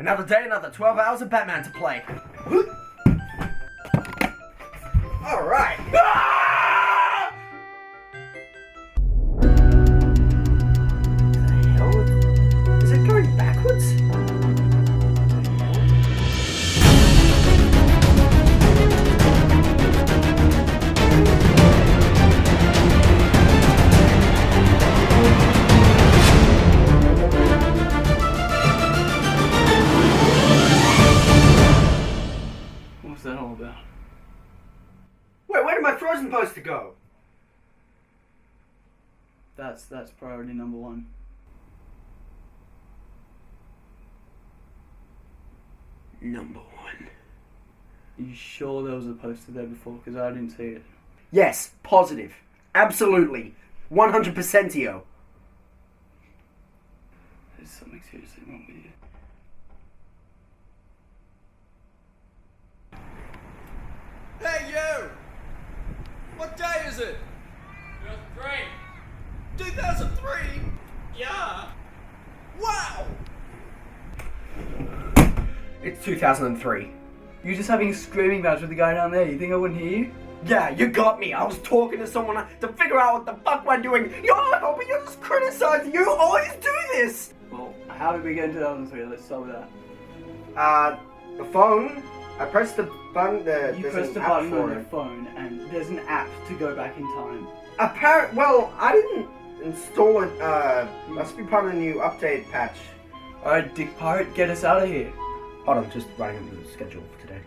Another day, another 12 hours of Batman to play. Alright. Ah! What the hell? Is it going backwards? What's that all about? Wait, where did my Frozen poster go? That's priority number one. Number one. Are you sure there was a poster there before? Because I didn't see it. Yes, positive. Absolutely. 100% yo. There's something seriously wrong with you. Hey, you! What day is it? 2003? Yeah! Wow! It's 2003. You're just having a screaming match with the guy down there. You think I wouldn't hear you? Yeah, you got me. I was talking to someone to figure out what the fuck we're doing. You're not helping, you're just criticizing. You always do this. Well, how did we get in 2003? Let's start with that. The phone. I pressed the button. You pressed the button on your phone, and there's an app to go back in time. Well, I didn't install it. Must be part of the new update patch. Alright, Dick Pirate, get us out of here. Hold on, just writing up the schedule for today.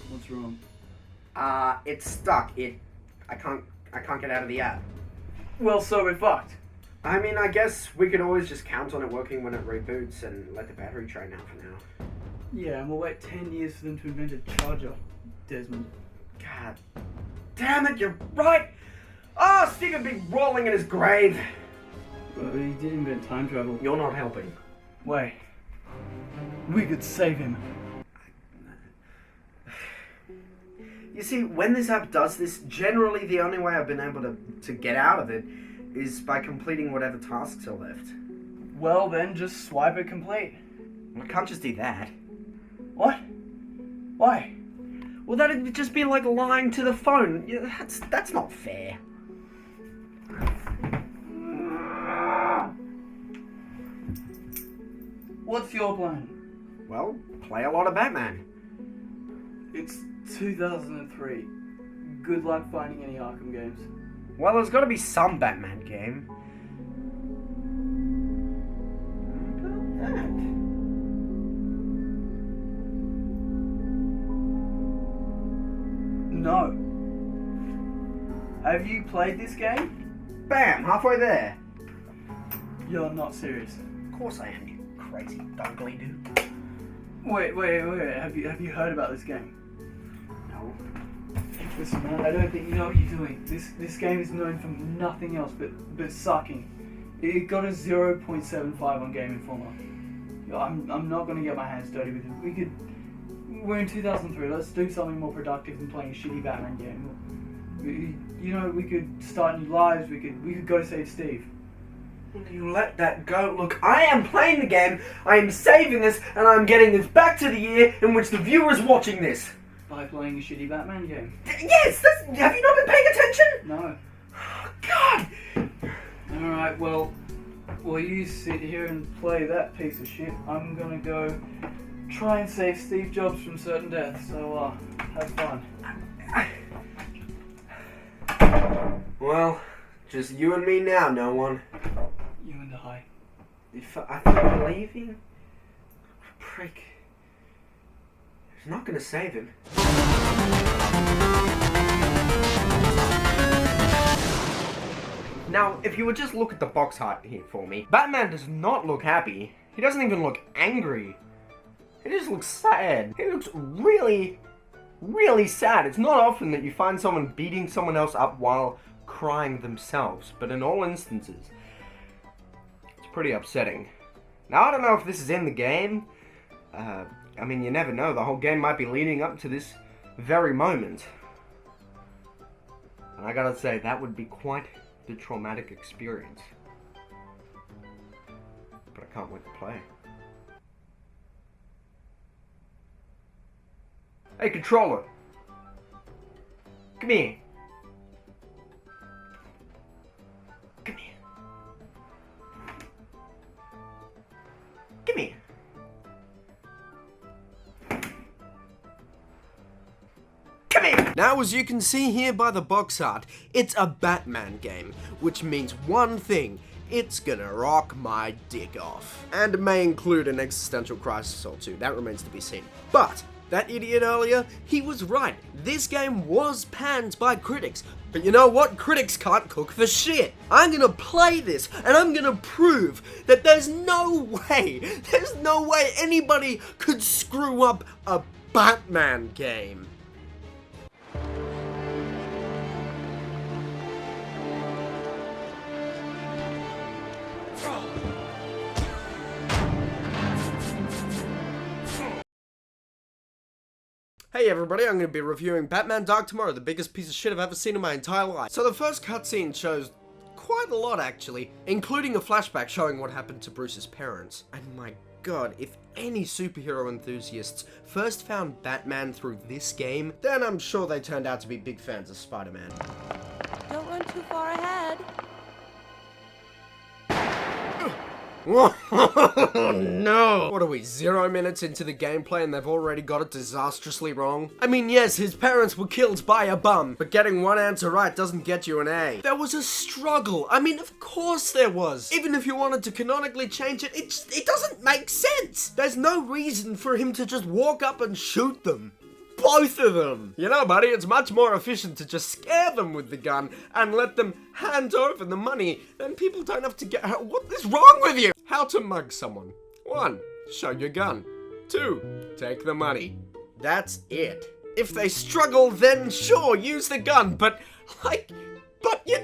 What's wrong? It's stuck. I can't get out of the app. Well, so we're fucked. I mean, I guess we could always just count on it working when it reboots and let the battery drain out for now. Yeah, and we'll wait 10 years for them to invent a charger, Desmond. God damn it, you're right! Oh, Steve would be rolling in his grave. Well, he did invent time travel. You're not helping. Wait. We could save him. You see, when this app does this, generally the only way I've been able to get out of it is by completing whatever tasks are left. Well, then, just swipe it complete. Well, I can't just do that. What? Why? Well, that'd just be like lying to the phone. Yeah, that's not fair. What's your plan? Well, play a lot of Batman. It's 2003. Good luck finding any Arkham games. Well, there's got to be some Batman game. How about that? No. Have you played this game? Bam! Halfway there. You're not serious. Of course I am, you crazy dunkly dude. Wait. Have you heard about this game? No. Listen, man, I don't think you know what you're doing. This game is known for nothing else but sucking. It got a 0.75 on Game Informer. I'm not gonna get my hands dirty with it. We're in 2003. Let's do something more productive than playing a shitty Batman game. We could start new lives. We could go save Steve. You let that go. Look, I am playing the game, I am saving this, and I'm getting this back to the year in which the viewer is watching this. By playing a shitty Batman game. Yes! Have you not been paying attention? No. God! Alright, well, while you sit here and play that piece of shit, I'm gonna go try and save Steve Jobs from certain death, so, have fun. Well, just you and me now, no one. You and I. If I think I'm leaving, prick. He's not gonna save him. Now, if you would just look at the box art here for me, Batman does not look happy. He doesn't even look angry. He just looks sad. He looks really, really sad. It's not often that you find someone beating someone else up while crying themselves, but in all instances, it's pretty upsetting. Now, I don't know if this is in the game. I mean, you never know. The whole game might be leading up to this very moment. I And I gotta say, that would be quite the traumatic experience. But I can't wait to play. Hey, controller! Come here! Come here! Come here! Come here! Now, as you can see here by the box art, it's a Batman game, which means one thing: it's gonna rock my dick off. And it may include an existential crisis or two, that remains to be seen. But that idiot earlier, he was right. This game was panned by critics. But you know what? Critics can't cook for shit. I'm gonna play this, and I'm gonna prove that there's no way anybody could screw up a Batman game. Hey everybody, I'm going to be reviewing Batman Dark Tomorrow, the biggest piece of shit I've ever seen in my entire life. So the first cutscene shows quite a lot actually, including a flashback showing what happened to Bruce's parents. And my god, if any superhero enthusiasts first found Batman through this game, then I'm sure they turned out to be big fans of Spider-Man. Don't run too far ahead. No! What are we, 0 minutes into the gameplay and they've already got it disastrously wrong? I mean, yes, his parents were killed by a bum, but getting one answer right doesn't get you an A. There was a struggle. I mean, of course there was. Even if you wanted to canonically change it, it doesn't make sense. There's no reason for him to just walk up and shoot them. Both of them! You know, buddy, it's much more efficient to just scare them with the gun and let them hand over the money. Then people don't have to get... What is wrong with you? How to mug someone. 1. Show your gun. 2. Take the money. That's it. If they struggle, then sure, use the gun, but you...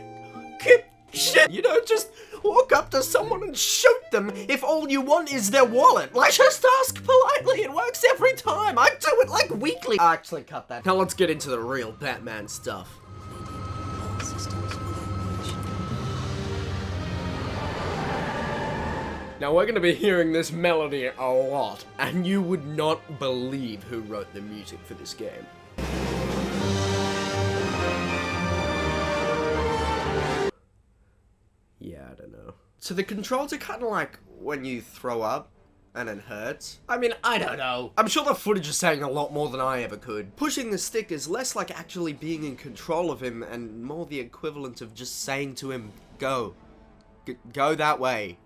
Shit, you don't just walk up to someone and shoot them if all you want is their wallet. Like, just ask politely, it works every time. I do it like weekly. Actually, cut that. Now let's get into the real Batman stuff. Now we're gonna be hearing this melody a lot, and you would not believe who wrote the music for this game. Yeah, I don't know. So the controls are kind of like when you throw up and it hurts. I mean, I don't know. I'm sure the footage is saying a lot more than I ever could. Pushing the stick is less like actually being in control of him and more the equivalent of just saying to him, go. Go that way.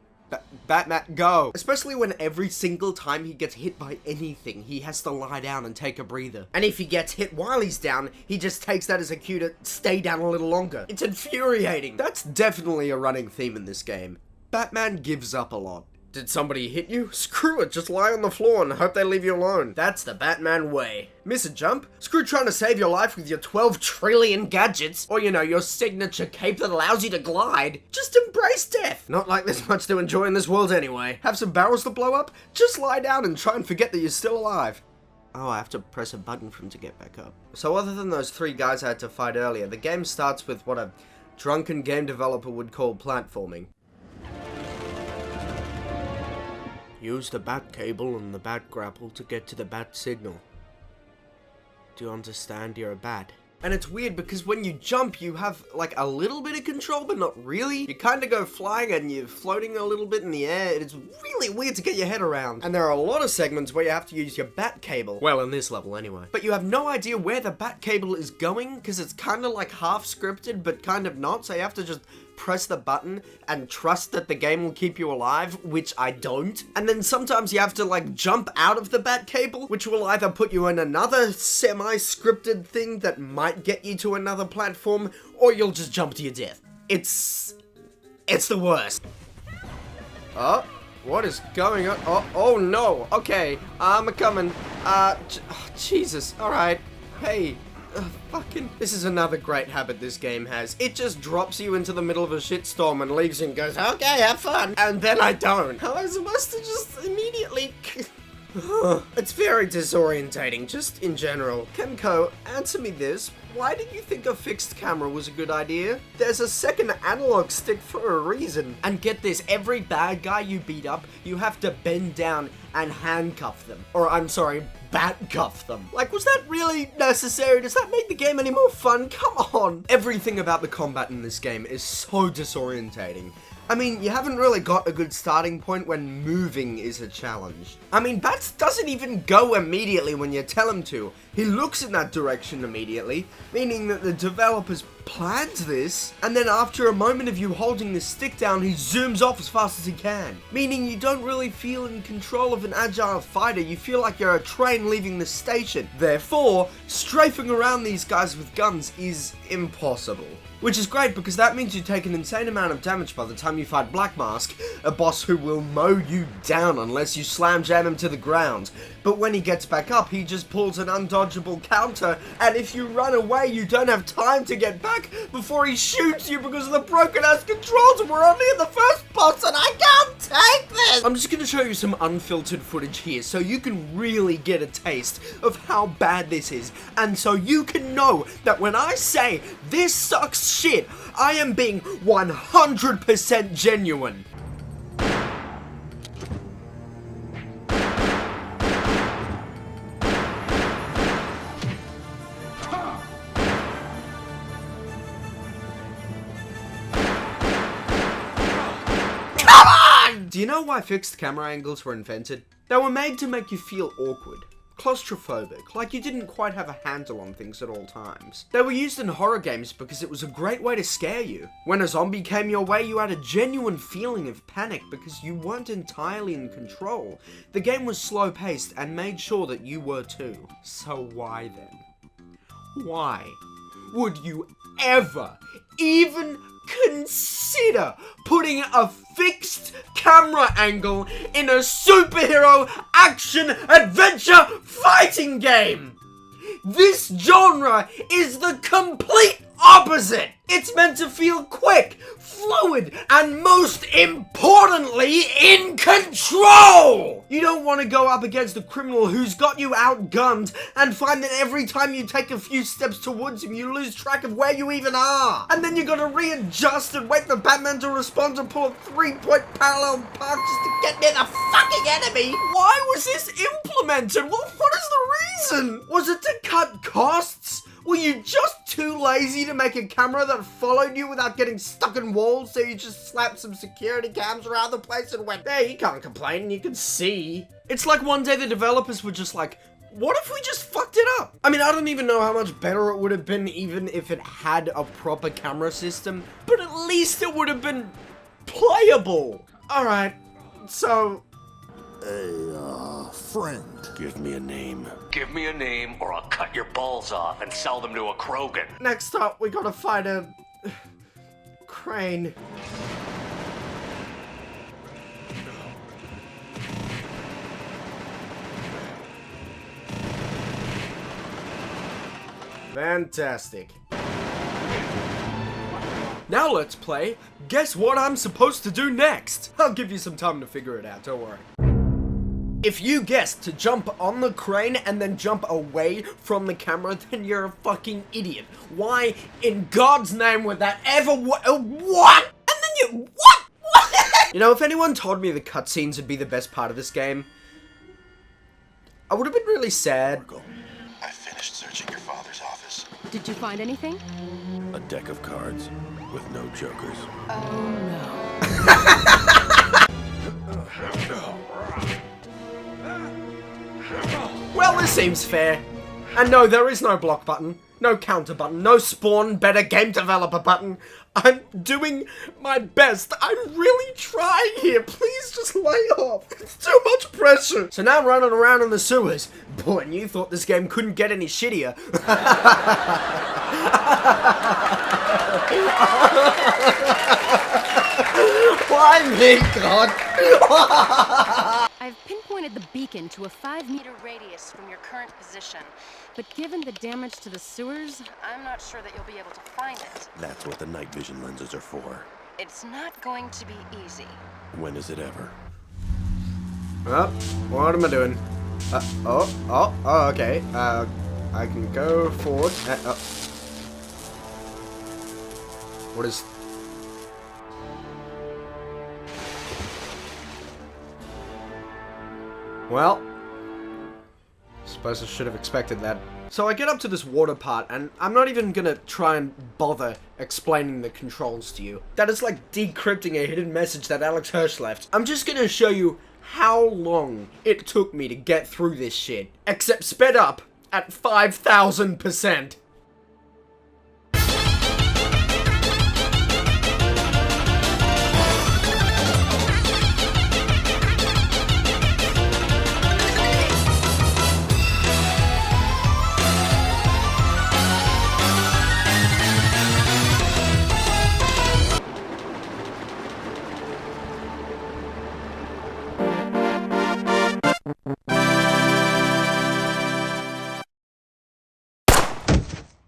Batman, go! Especially when every single time he gets hit by anything, he has to lie down and take a breather. And if he gets hit while he's down, he just takes that as a cue to stay down a little longer. It's infuriating. That's definitely a running theme in this game. Batman gives up a lot. Did somebody hit you? Screw it, just lie on the floor and hope they leave you alone. That's the Batman way. Miss a jump? Screw trying to save your life with your 12 trillion gadgets, or you know, your signature cape that allows you to glide. Just embrace death. Not like there's much to enjoy in this world anyway. Have some barrels to blow up? Just lie down and try and forget that you're still alive. Oh, I have to press a button for him to get back up. So other than those 3 guys I had to fight earlier, the game starts with what a drunken game developer would call platforming. Use the bat cable and the bat grapple to get to the bat signal. Do you understand you're a bat? And it's weird because when you jump, you have like a little bit of control, but not really. You kind of go flying and you're floating a little bit in the air. It's really weird to get your head around. And there are a lot of segments where you have to use your bat cable. Well, in this level anyway. But you have no idea where the bat cable is going because it's kind of like half scripted, but kind of not. So you have to just press the button and trust that the game will keep you alive, which I don't. And then sometimes you have to like jump out of the bat cable, which will either put you in another semi-scripted thing that might get you to another platform, or you'll just jump to your death. It's the worst. Oh, what is going on? Oh no. Okay, I'm coming. Jesus. All right. Hey. This is another great habit this game has. It just drops you into the middle of a shitstorm and leaves you and goes, okay, have fun. And then I don't. How am I supposed to just immediately It's very disorientating, just in general. Kenko, answer me this. Why did you think a fixed camera was a good idea? There's a second analog stick for a reason. And get this, every bad guy you beat up, you have to bend down and handcuff them. Or, I'm sorry, bat-cuff them. Like, was that really necessary? Does that make the game any more fun? Come on! Everything about the combat in this game is so disorientating. I mean, you haven't really got a good starting point when moving is a challenge. I mean, Bats doesn't even go immediately when you tell him to. He looks in that direction immediately, meaning that the developers planned this, and then after a moment of you holding the stick down, he zooms off as fast as he can. Meaning you don't really feel in control of an agile fighter, you feel like you're a train leaving the station. Therefore, strafing around these guys with guns is impossible. Which is great because that means you take an insane amount of damage by the time you fight Black Mask, a boss who will mow you down unless you slam jam him to the ground. But when he gets back up, he just pulls an undodgeable counter, and if you run away, you don't have time to get back before he shoots you because of the broken ass controls, and we're only in the first boss and I can't take this! I'm just gonna show you some unfiltered footage here so you can really get a taste of how bad this is, and so you can know that when I say this sucks shit, I am being 100% genuine. Come on! Do you know why fixed camera angles were invented? They were made to make you feel awkward. Claustrophobic, like you didn't quite have a handle on things at all times. They were used in horror games because it was a great way to scare you. When a zombie came your way, you had a genuine feeling of panic because you weren't entirely in control. The game was slow paced and made sure that you were too. So why then? Why would you ever even consider putting a fixed camera angle in a superhero action adventure fighting game? This genre is the complete opposite. It's meant to feel quick, fluid, and most importantly, in control! You don't want to go up against a criminal who's got you outgunned and find that every time you take a few steps towards him, you lose track of where you even are. And then you gotta readjust and wait for Batman to respond and pull a 3-point parallel park just to get near the fucking enemy. Why was this implemented? What is the reason? Was it to cut costs? Were you just too lazy to make a camera that followed you without getting stuck in walls, so you just slapped some security cams around the place and went, hey, you can't complain, you can see? It's like one day the developers were just like, what if we just fucked it up? I mean, I don't even know how much better it would have been even if it had a proper camera system, but at least it would have been playable. Alright, so... friend. Give me a name. Give me a name or I'll cut your balls off and sell them to a Krogan. Next up, we gotta fight a... crane. Fantastic. Now let's play Guess What I'm Supposed to Do Next? I'll give you some time to figure it out, don't worry. If you guessed to jump on the crane and then jump away from the camera, then you're a fucking idiot. Why in God's name would that ever what? And then you, what? You know, if anyone told me the cutscenes would be the best part of this game, I would have been really sad. I finished searching your father's office. Did you find anything? A deck of cards with no jokers. Oh no. Well, this seems fair. And no, there is no block button, no counter button, no spawn better game developer button. I'm doing my best. I'm really trying here. Please just lay off. It's too much pressure. So now I'm running around in the sewers. Boy, and you thought this game couldn't get any shittier. Why me, God? I've pinpointed the beacon to a 5-meter radius from your current position, but given the damage to the sewers, I'm not sure that you'll be able to find it. That's what the night vision lenses are for. It's not going to be easy. When is it ever? Well, what am I doing? Okay. I can go forward. What is... Well, suppose I should have expected that. So I get up to this water part, and I'm not even gonna try and bother explaining the controls to you. That is like decrypting a hidden message that Alex Hirsch left. I'm just gonna show you how long it took me to get through this shit, except sped up at 5,000%.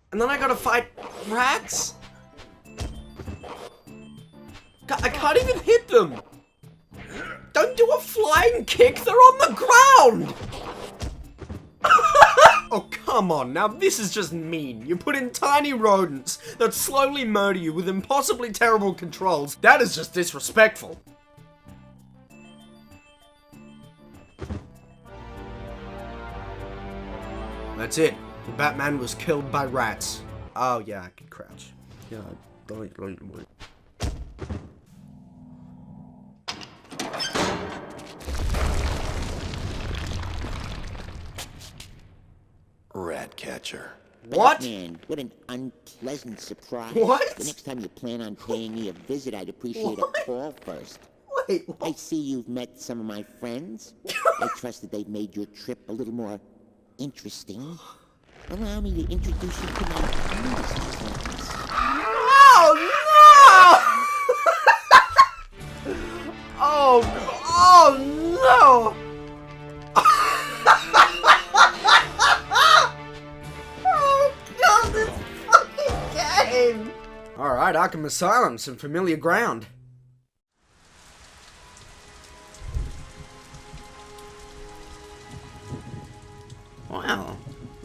And then I gotta fight rats? I can't even hit them! Don't do a flying kick, they're on the ground! Oh, come on, now this is just mean. You put in tiny rodents that slowly murder you with impossibly terrible controls. That is just disrespectful. That's it. The Batman was killed by rats. Oh yeah, I can crouch. Yeah, don't. Rat catcher. What? Man, what an unpleasant surprise. What? The next time you plan on paying me a visit, I'd appreciate a call first. Wait, what? I see you've met some of my friends. I trust that they've made your trip a little more interesting. Allow me to introduce you to my newest friends. Oh no! oh no! Oh god, this fucking game! Alright, Arkham Asylum, some familiar ground. Wow.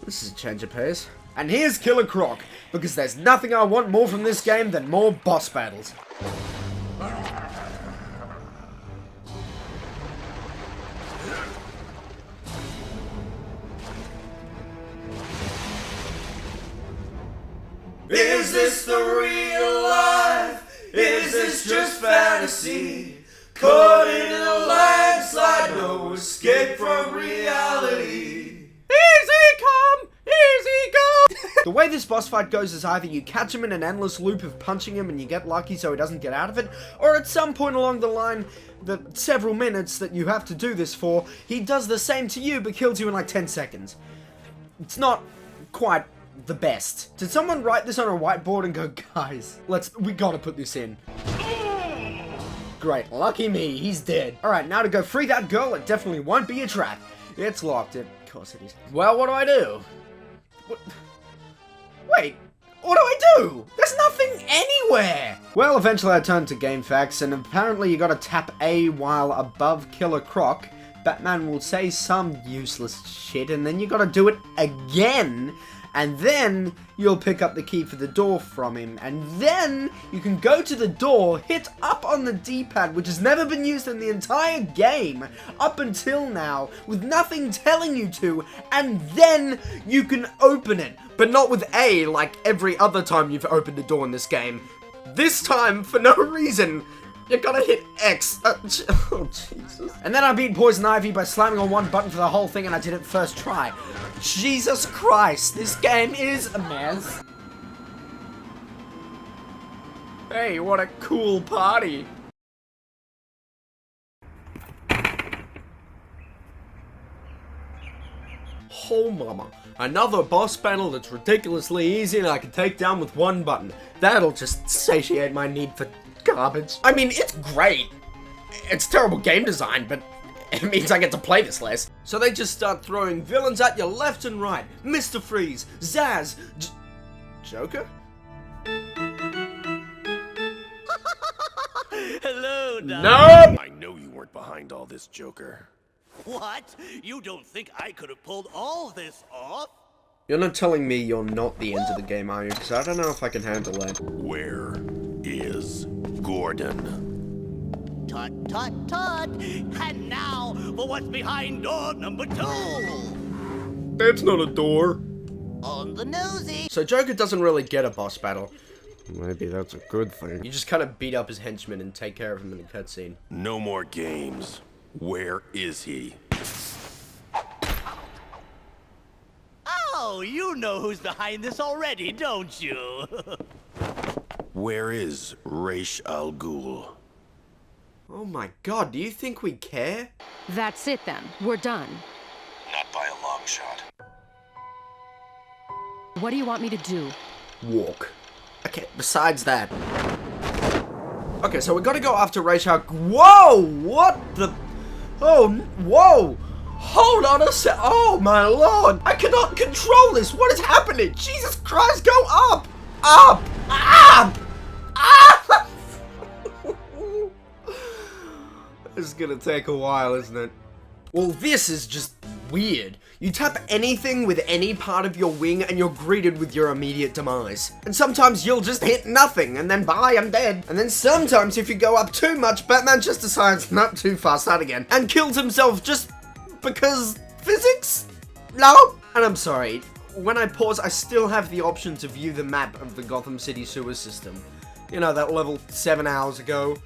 This is a change of pace. And here's Killer Croc, because there's nothing I want more from this game than more boss battles. Is this the real life? Is this just fantasy? Caught in a landslide, no escape from reality. Easy come, easy go! The way this boss fight goes is either you catch him in an endless loop of punching him and you get lucky so he doesn't get out of it, or at some point along the line, the several minutes that you have to do this for, he does the same to you but kills you in like 10 seconds. It's not quite the best. Did someone write this on a whiteboard and go, guys, we gotta put this in. Great, lucky me, he's dead. Alright, now to go free that girl, it definitely won't be a trap. It's locked, of course it is. Well, what do I do? Wait, what do I do? There's nothing anywhere! Well, eventually I turned to GameFAQs, and apparently you gotta tap A while above Killer Croc. Batman will say some useless shit, and then you gotta do it again, and then you'll pick up the key for the door from him, and then you can go to the door, hit up on the D-pad, which has never been used in the entire game up until now, with nothing telling you to, and then you can open it, but not with A like every other time you've opened a door in this game. This time, for no reason, you gotta hit X. Oh, Jesus. And then I beat Poison Ivy by slamming on one button for the whole thing, and I did it first try. Jesus Christ, this game is a mess. Hey, what a cool party. Oh mama, another boss battle that's ridiculously easy and I can take down with one button. That'll just satiate my need for garbage. I mean, it's great. It's terrible game design, but it means I get to play this less. So they just start throwing villains at you left and right. Mr. Freeze, Zaz, Joker? Hello, Doc. No! I know you weren't behind all this, Joker. What? You don't think I could have pulled all this off? You're not telling me you're not the end of the game, are you? Because I don't know if I can handle that. Where is Gordon? Tut, tut, tut. And now for what's behind door number 2. That's not a door. On the nosy. So Joker doesn't really get a boss battle. Maybe that's a good thing. You just kind of beat up his henchmen and take care of him in a cutscene. No more games. Where is he? Oh, you know who's behind this already, don't you? Where is Ra's al Ghul? Oh my god, do you think we care? That's it then. We're done. Not by a long shot. What do you want me to do? Walk. Okay, besides that. Okay, so we gotta go after Ra's al Ghul. Whoa! What the... Oh, whoa! Hold on a sec. Oh my lord! I cannot control this! What is happening? Jesus Christ, go up! Up! Up! Up! This is gonna take a while, isn't it? Well, this is just weird. You tap anything with any part of your wing and you're greeted with your immediate demise. And sometimes you'll just hit nothing and then bye, I'm dead. And then sometimes if you go up too much, Batman just decides not too far, start again. And kills himself just because physics? No? And I'm sorry, when I pause, I still have the option to view the map of the Gotham City sewer system. You know, that level 7 hours ago.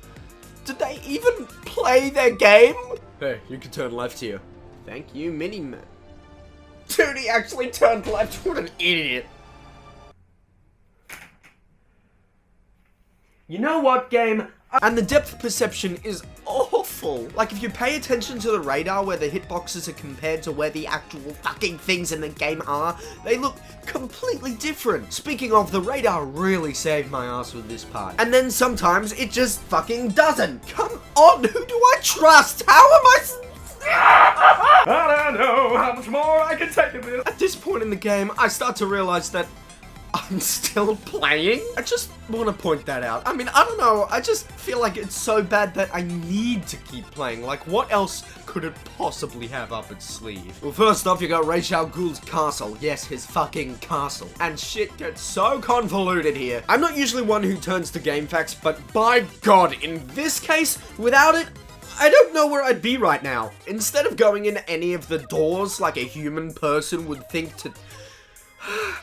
Did they even play their game? Hey, you can turn left here. Thank you, Mini-Man. Dude, he actually turned left. What an idiot. You know what, game? And the depth perception is awful. Like, if you pay attention to the radar where the hitboxes are compared to where the actual fucking things in the game are, they look completely different. Speaking of, the radar really saved my ass with this part. And then sometimes it just fucking doesn't. Come on, who do I trust? How am I... I don't know how much more I can take of this. At this point in the game, I start to realize that I'm still playing. I just want to point that out. I mean, I don't know. I just feel like it's so bad that I need to keep playing. Like, what else could it possibly have up its sleeve? Well, first off, you got Ra's al Ghul's castle. Yes, his fucking castle. And shit gets so convoluted here. I'm not usually one who turns to game facts, but by God, in this case, without it, I don't know where I'd be right now. Instead of going in any of the doors like a human person would think to...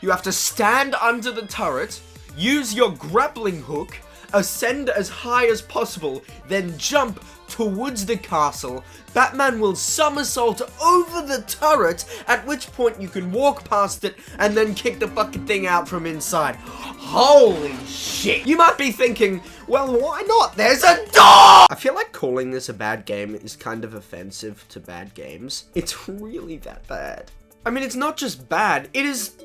You have to stand under the turret, use your grappling hook, ascend as high as possible, then jump towards the castle. Batman will somersault over the turret, at which point you can walk past it and then kick the fucking thing out from inside. Holy shit. You might be thinking, well, why not? There's a door! I feel like calling this a bad game is kind of offensive to bad games. It's really that bad. I mean, it's not just bad, it is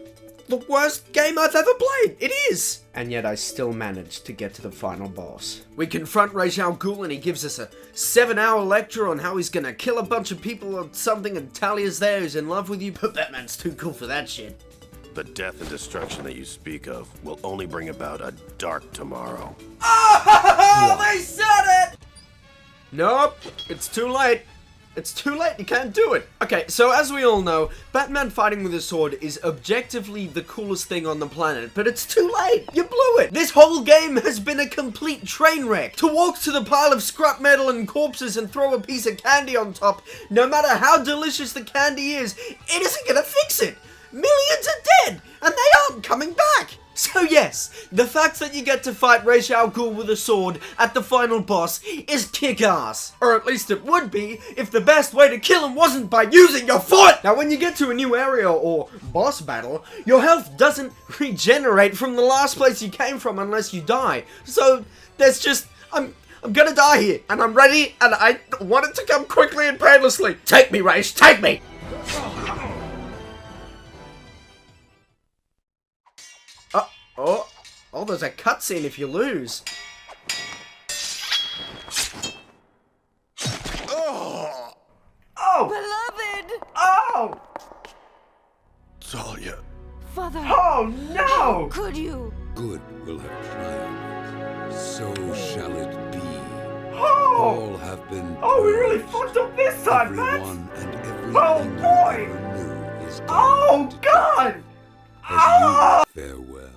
the worst game I've ever played. It is. And yet I still managed to get to the final boss. We confront Ra's al Ghul and he gives us a 7-hour lecture on how he's gonna kill a bunch of people or something, and Talia's there who's in love with you, but Batman's too cool for that shit. The death and destruction that you speak of will only bring about a dark tomorrow. Oh, they said it! Nope, it's too late. It's too late, you can't do it. Okay, so as we all know, Batman fighting with a sword is objectively the coolest thing on the planet, but it's too late. You blew it. This whole game has been a complete train wreck. To walk to the pile of scrap metal and corpses and throw a piece of candy on top, no matter how delicious the candy is, it isn't gonna fix it. Millions are dead, and they aren't coming back. So yes, the fact that you get to fight Ra's al Ghul with a sword at the final boss is kick-ass. Or at least it would be if the best way to kill him wasn't by using your foot! Now when you get to a new area or boss battle, your health doesn't regenerate from the last place you came from unless you die. So there's just... I'm gonna die here, and I'm ready, and I want it to come quickly and painlessly. Take me, Ra's, take me! Oh, there's a cutscene if you lose. Oh! Beloved! Oh! Talia. Father! Oh no! How could you? Good will have triumphed. So shall it be. Oh All have been. Oh, we really fucked up this time, Matt! Everyone and everything Oh, you boy! ever knew is gone. Oh, God! As you farewell.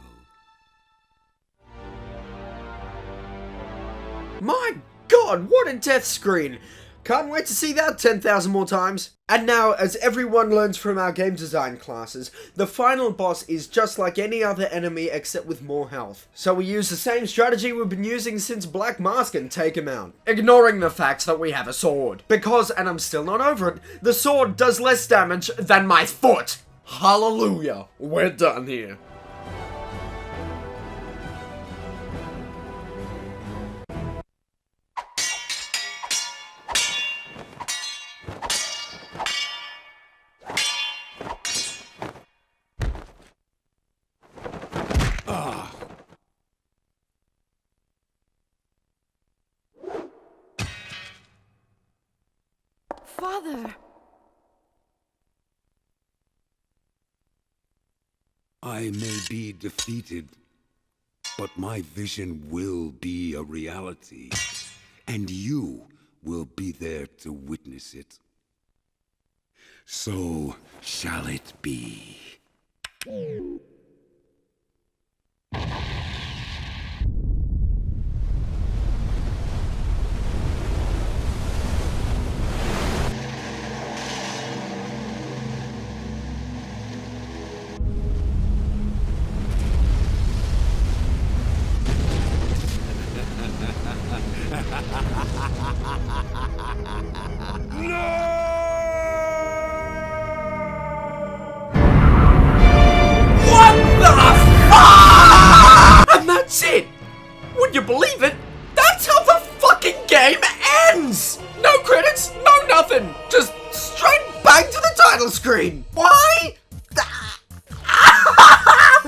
My god, what a death screen! Can't wait to see that 10,000 more times. And now, as everyone learns from our game design classes, the final boss is just like any other enemy except with more health. So we use the same strategy we've been using since Black Mask and take him out. Ignoring the fact that we have a sword. Because, and I'm still not over it, the sword does less damage than my foot! Hallelujah, we're done here. Father! I may be defeated, but my vision will be a reality, and you will be there to witness it. So shall it be. And that's it! Would you believe it? That's how the fucking game ends! No credits, no nothing! Just straight back to the title screen! Why?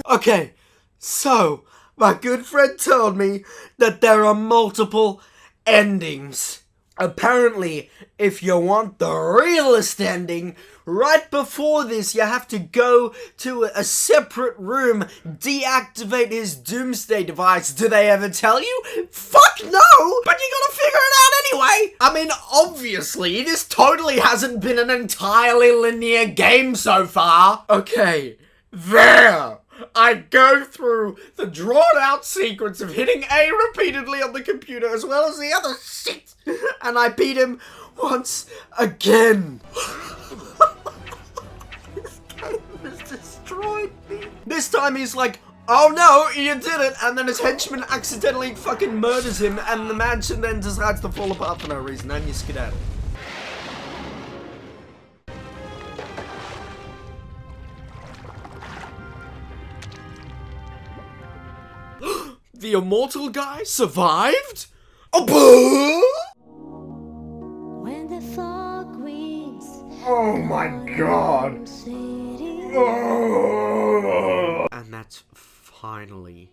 Okay, so, my good friend told me that there are multiple endings. Apparently, if you want the realest ending, right before this you have to go to a separate room, deactivate his doomsday device. Do they ever tell you? Fuck no! But you gotta figure it out anyway! I mean, obviously, this totally hasn't been an entirely linear game so far. Okay, there! I go through the drawn-out sequence of hitting A repeatedly on the computer as well as the other shit, and I beat him once again. This game has destroyed me. This time he's like, oh no, you did it, and then his henchman accidentally fucking murders him, and the mansion then decides to fall apart for no reason, and you skedaddle. The immortal guy survived? When the fog rings, Oh my god! Oh. And that's finally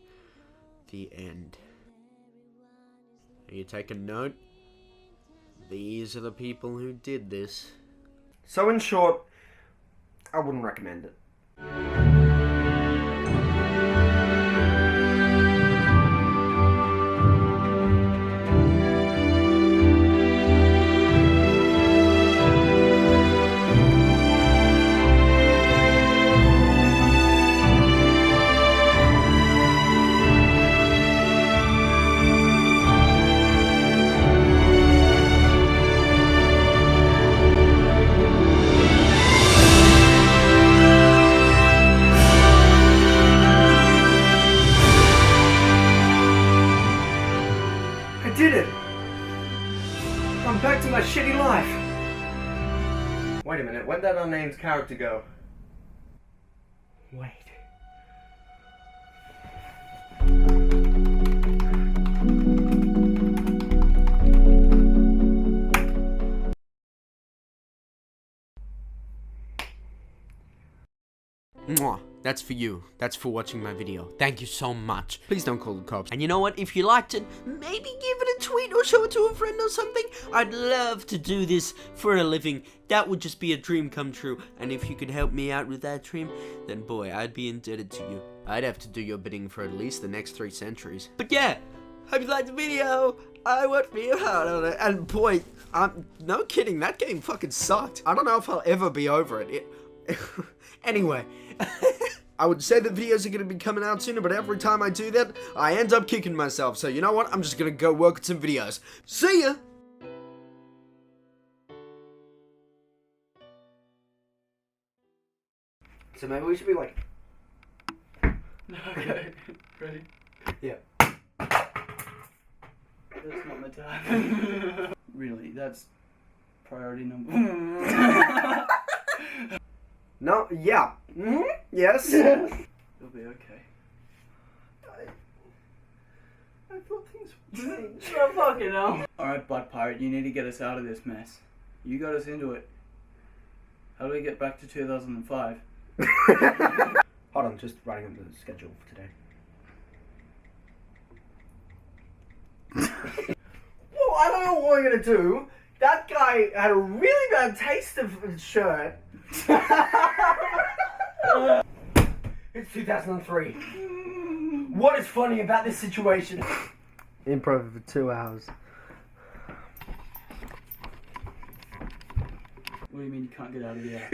the end. Are you taking note? These are the people who did this. So in short, I wouldn't recommend it. I did it! I'm back to my shitty life! Wait a minute, where'd that unnamed character go? Wait. Mwah. That's for you. That's for watching my video. Thank you so much. Please don't call the cops. And you know what? If you liked it, maybe give it a tweet or show it to a friend or something. I'd love to do this for a living. That would just be a dream come true. And if you could help me out with that dream, then boy, I'd be indebted to you. I'd have to do your bidding for at least the next 3 centuries. But yeah, Hope you liked the video. I worked real hard on it. And boy, no kidding, that game fucking sucked. I don't know if I'll ever be over it. Anyway, I would say that videos are going to be coming out sooner, but every time I do that, I end up kicking myself. So you know what? I'm just going to go work on some videos. See ya! So maybe we should be like... Okay, ready? Yeah. That's not meant to happen. Really, that's priority number. No, yeah. Yes. It'll be okay. I thought things would change. Oh, fucking hell. Alright, Butt Pirate, you need to get us out of this mess. You got us into it. How do we get back to 2005? Hold on, just writing up the schedule for today. Well, I don't know what we're gonna do. That guy had a really bad taste of shirt. It's 2003. What is funny about this situation? Improv for 2 hours. What do you mean you can't get out of the app?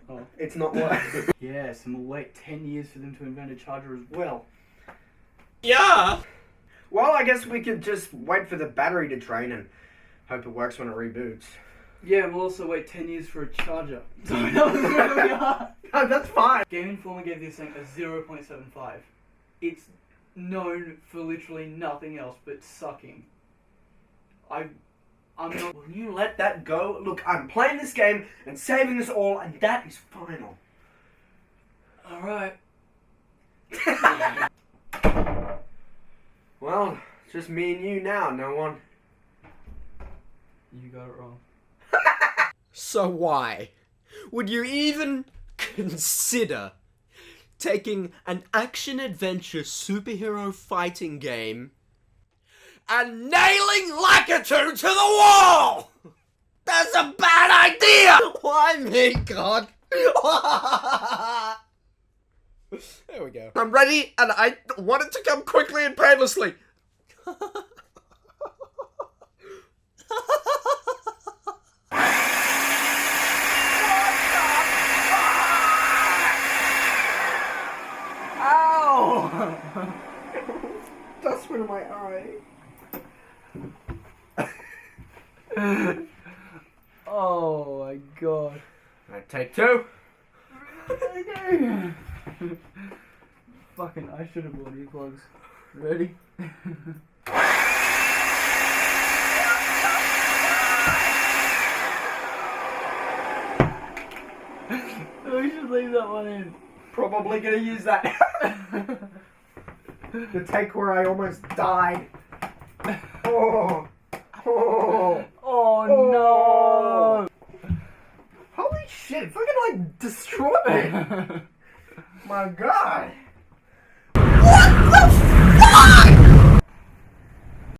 Oh. It's not working. Yes, and we'll wait 10 years for them to invent a charger as well. Yeah! Well, I guess we could just wait for the battery to drain and hope it works when it reboots. Yeah, we'll also wait 10 years for a charger. Sorry, that was really hard. No, that's fine. Game Informer gave this thing a 0.75. It's known for literally nothing else but sucking. I'm not... Will you let that go? Look, I'm playing this game and saving this all, and that is final. Alright. Well, it's just me and you now, no one. You got it wrong. So why would you even consider taking an action-adventure superhero fighting game and nailing Lakitu to the wall? That's a bad idea! Why me, God? There we go. I'm ready, and I want it to come quickly and painlessly. Ow! That's one of my eye. Oh my god. Alright, take 2. Fucking, I should have bought earplugs. Ready? We should leave that one in. Probably gonna use that. The take where I almost died. Oh. Oh. Oh no! Holy shit, it fucking like destroyed me. My god.